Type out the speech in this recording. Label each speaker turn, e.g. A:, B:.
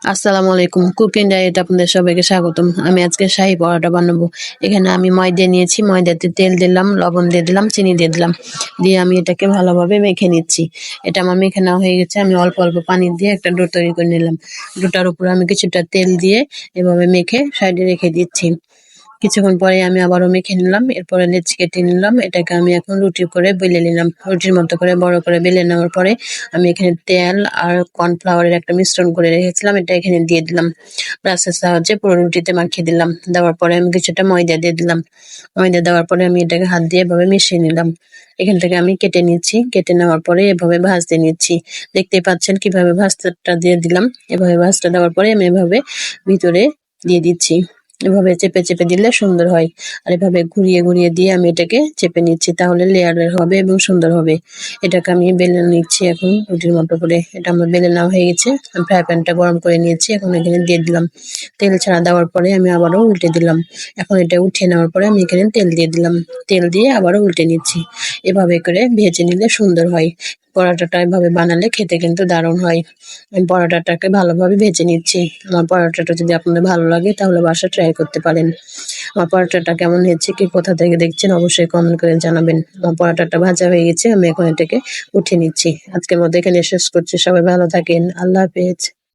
A: আসসালামু আলাইকুম। কুকিং ডায়েটে আপনাদের সবাইকে স্বাগতম। আমি আজকে শাহী পরোটা বানাবো। এখানে আমি ময়দা নিয়েছি, ময়দাতে তেল দিলাম, লবণ দিয়ে দিলাম, চিনি দিয়ে দিলাম। দিয়ে আমি এটাকে ভালোভাবে মেখে নিচ্ছি। এটা আমার মেখে নেওয়া হয়ে গেছে। আমি অল্প অল্প পানি দিয়ে একটা ডো তৈরি করে নিলাম। ডোটার উপরে আমি কিছুটা তেল দিয়ে এভাবে মেখে সাইডে রেখে দিচ্ছি। কিছুক্ষণ পরে আমি আবারও মেখে নিলাম। এরপরে লেচি কেটে নিলাম। এটাকে আমি এখন রুটি করে বেলে নিলাম। রুটির মতো করে বড় করে বেলে নেওয়ার পরে আমি এখানে তেল আর কর্নফ্লাওয়ারের একটা মিশ্রণ করে রেখেছিলাম। এটা এখানে দিয়ে দিলাম। ব্রাশের সাহায্যে পুরো রুটিতে মাখিয়ে দিলাম। দেওয়ার পরে আমি কিছুটা ময়দা দিয়ে দিলাম। ময়দা দেওয়ার পরে আমি এটাকে হাত দিয়ে এভাবে মিশিয়ে নিলাম। এখান থেকে আমি কেটে নিচ্ছি। কেটে নেওয়ার পরে এভাবে ভাজতে নিচ্ছি। দেখতেই পাচ্ছেন কিভাবে ভাজতে দিয়ে দিলাম। এভাবে ভাজতে দেওয়ার পরে আমি এভাবে ভিতরে দিয়ে দিচ্ছি। এভাবে চেপে চেপে দিলে সুন্দর হয়। আর এভাবে ঘুরিয়ে ঘুরিয়ে দিয়ে আমি এটাকে চেপে নিচ্ছি, তাহলে লেয়ারের হবে এবং সুন্দর হবে। এটাকে আমি বেলে নিচ্ছি এখন রুটির মতো করে। এটা আমার বেলে নেওয়া হয়ে গেছে। আমি ফ্রাই প্যানটা গরম করে নিয়েছি, এখন এখানে দিয়ে দিলাম। তেল ছাড়া দেওয়ার পরে আমি আবারও উল্টে দিলাম। এখন এটা উঠিয়ে নেওয়ার পরে আমি এখানে তেল দিয়ে দিলাম। তেল দিয়ে আবারও উল্টে নিচ্ছি। এভাবে করে ভেজে নিলে সুন্দর হয়। পরোটাটা এভাবে বানালে খেতে কিন্তু দারুণ হয়। আমি পরোটাটাকে ভালোভাবে ভেজে নিচ্ছি। আমার পরোটাটা যদি আপনাদের ভালো লাগে তাহলে বাসায় ট্রাই করতে পারেন। আমার পরোটাটা কেমন হয়েছে, কে কোথা থেকে দেখছেন অবশ্যই কমেন্ট করে জানাবেন। আমার পরোটাটা ভাজা হয়ে গেছে, আমি এখন এটাকে উঠিয়ে নিচ্ছি। আজকের মতো এখানে শেষ করছি। সবাই ভালো থাকেন। আল্লাহ হাফেজ।